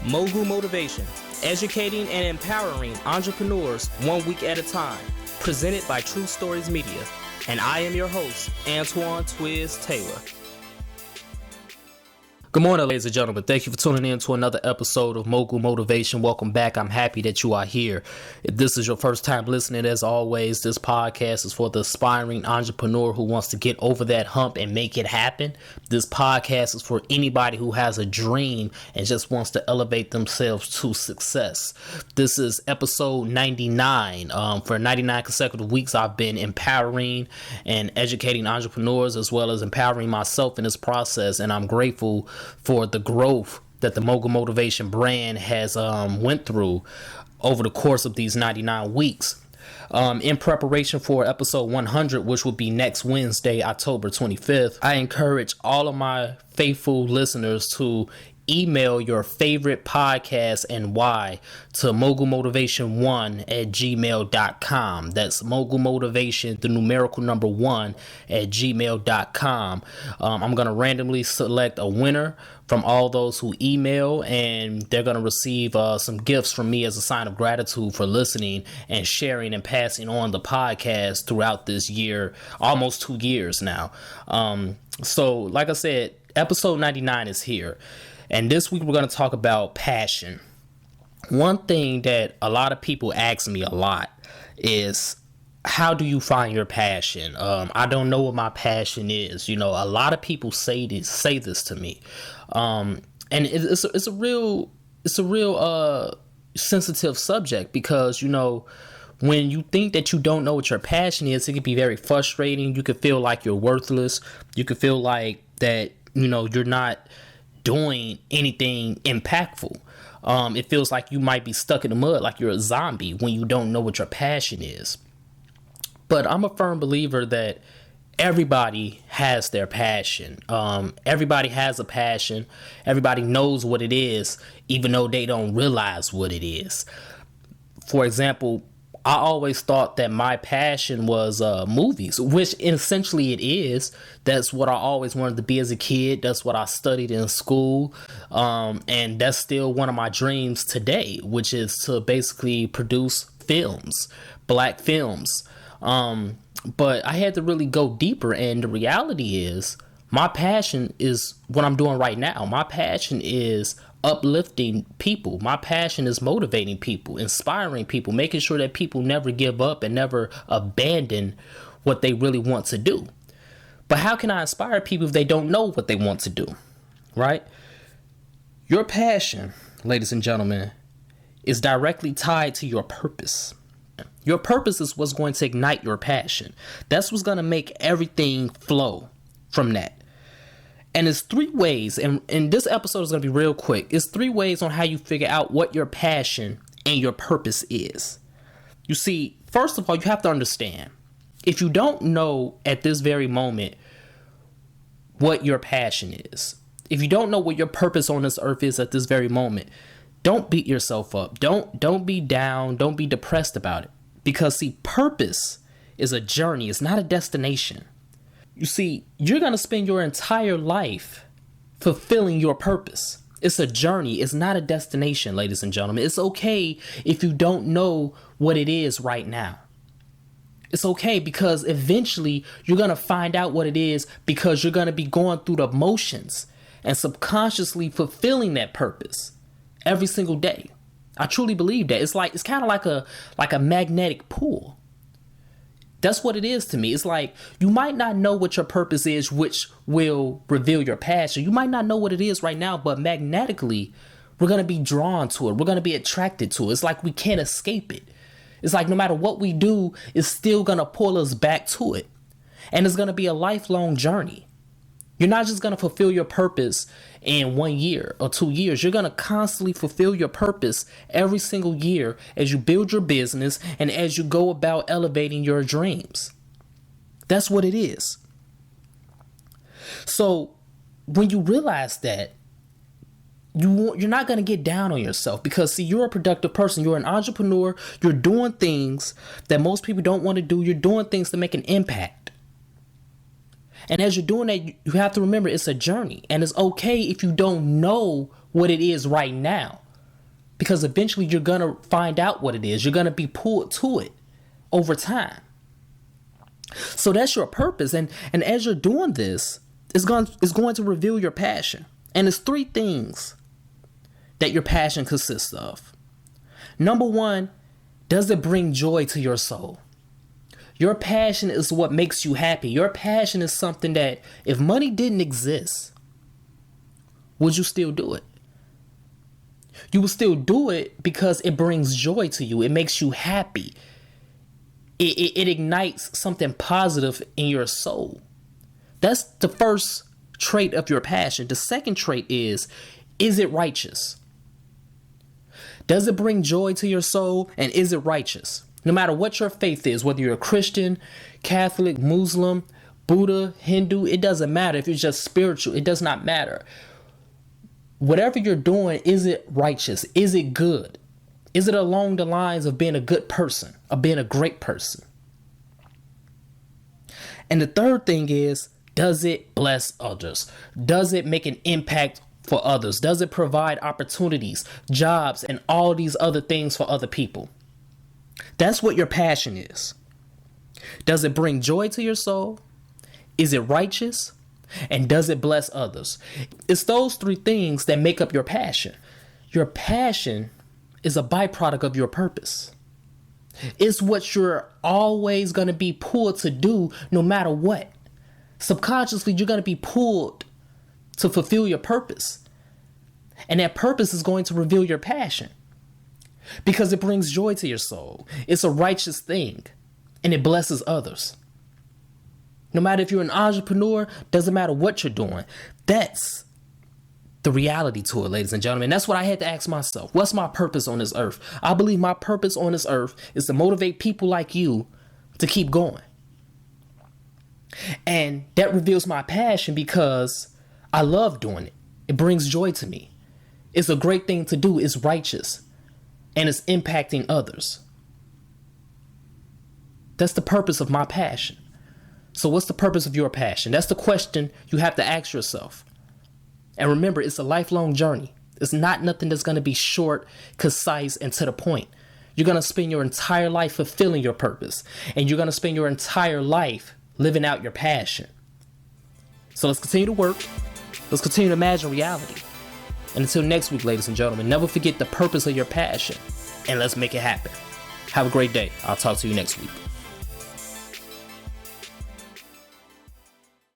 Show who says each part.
Speaker 1: Mogul Motivation, educating and empowering entrepreneurs 1 week at a time. Presented by True Stories Media. And I am your host, Antoine Twiz Taylor. Good morning, ladies and gentlemen. Thank you for tuning in to another episode of Mogul Motivation. Welcome back. I'm happy that you are here. If this is your first time listening, as always, this podcast is for the aspiring entrepreneur who wants to get over that hump and make it happen. This podcast is for anybody who has a dream and just wants to elevate themselves to success. This is episode 99. For 99 consecutive weeks, I've been empowering and educating entrepreneurs as well as empowering myself in this process, and I'm grateful for the growth that the Mogul Motivation brand has went through over the course of these 99 weeks. In preparation for episode 100, which will be next Wednesday, October 25th, I encourage all of my faithful listeners to email your favorite podcast and why to mogulmotivation1@gmail.com. That's mogulmotivation, the numerical number 1@gmail.com. I'm going to randomly select a winner from all those who email, and they're going to receive some gifts from me as a sign of gratitude for listening and sharing and passing on the podcast throughout this year, almost 2 years now. So like I said, episode 99 is here. And this week we're going to talk about passion. One thing that a lot of people ask me a lot is, how do you find your passion? I don't know what my passion is. You know, a lot of people say this to me. And it's a real sensitive subject because, you know, when you think that you don't know what your passion is, it can be very frustrating. You could feel like you're worthless. You could feel like that, you know, you're not doing anything impactful. It feels like you might be stuck in the mud, like you're a zombie when you don't know what your passion is. But I'm a firm believer that everybody has their passion. Everybody has a passion. Everybody knows what it is, even though they don't realize what it is. For example, I always thought that my passion was movies, which essentially it is. That's what I always wanted to be as a kid. That's what I studied in school. And that's still one of my dreams today, which is to basically produce films, black films. But I had to really go deeper. And the reality is my passion is what I'm doing right now. My passion is uplifting people. My passion is motivating people, inspiring people, making sure that people never give up and never abandon what they really want to do. But how can I inspire people if they don't know what they want to do, right? Your passion, ladies and gentlemen, is directly tied to your purpose. Your purpose is what's going to ignite your passion. That's what's going to make everything flow from that. And it's 3 ways, and this episode is going to be real quick. It's 3 ways on how you figure out what your passion and your purpose is. You see, first of all, you have to understand, if you don't know at this very moment what your passion is, if you don't know what your purpose on this earth is at this very moment, don't beat yourself up. Don't be down. Don't be depressed about it. Because, see, purpose is a journey. It's not a destination. You see, you're going to spend your entire life fulfilling your purpose. It's a journey. It's not a destination, ladies and gentlemen. It's okay if you don't know what it is right now. It's okay because eventually you're going to find out what it is because you're going to be going through the motions and subconsciously fulfilling that purpose every single day. I truly believe that. It's kind of like a magnetic pull. That's what it is to me. It's like you might not know what your purpose is, which will reveal your passion. You might not know what it is right now, but magnetically, we're going to be drawn to it. We're going to be attracted to it. It's like we can't escape it. It's like no matter what we do, it's still going to pull us back to it. And it's going to be a lifelong journey. You're not just going to fulfill your purpose in 1 year or 2 years. You're going to constantly fulfill your purpose every single year as you build your business and as you go about elevating your dreams. That's what it is. So when you realize that, you're not going to get down on yourself because, see, you're a productive person. You're an entrepreneur. You're doing things that most people don't want to do. You're doing things to make an impact. And as you're doing that, you have to remember it's a journey, and it's okay if you don't know what it is right now. because eventually you're going to find out what it is. You're going to be pulled to it over time. So that's your purpose. And as you're doing this, it's going to reveal your passion. And it's 3 things that your passion consists of. Number 1, does it bring joy to your soul? Your passion is what makes you happy. Your passion is something that if money didn't exist, would you still do it? You will still do it because it brings joy to you. It makes you happy. It ignites something positive in your soul. That's the first trait of your passion. The second trait is it righteous? Does it bring joy to your soul, and is it righteous? No matter what your faith is, whether you're a Christian, Catholic, Muslim, Buddha, Hindu, it doesn't matter. If you're just spiritual, it does not matter. Whatever you're doing, is it righteous? Is it good? Is it along the lines of being a good person, of being a great person? And the third thing is, does it bless others? Does it make an impact for others? Does it provide opportunities, jobs, and all these other things for other people? That's what your passion is. Does it bring joy to your soul? Is it righteous? And does it bless others? It's those 3 things that make up your passion. Your passion is a byproduct of your purpose. It's what you're always going to be pulled to do no matter what. Subconsciously, you're going to be pulled to fulfill your purpose. And that purpose is going to reveal your passion because it brings joy to your soul. It's a righteous thing and it blesses others. No matter if you're an entrepreneur, doesn't matter what you're doing. That's the reality to it, ladies and gentlemen. That's what I had to ask myself. What's my purpose on this earth? I believe my purpose on this earth is to motivate people like you to keep going. And that reveals my passion because I love doing it. It brings joy to me. It's a great thing to do. It's righteous. And it's impacting others. That's the purpose of my passion. So what's the purpose of your passion? That's the question you have to ask yourself. And remember, it's a lifelong journey. It's not nothing that's going to be short, concise, and to the point. You're going to spend your entire life fulfilling your purpose. And you're going to spend your entire life living out your passion. So let's continue to work. Let's continue to imagine reality. And until next week, ladies and gentlemen, never forget the purpose of your passion. And let's make it happen. Have a great day. I'll talk to you next week.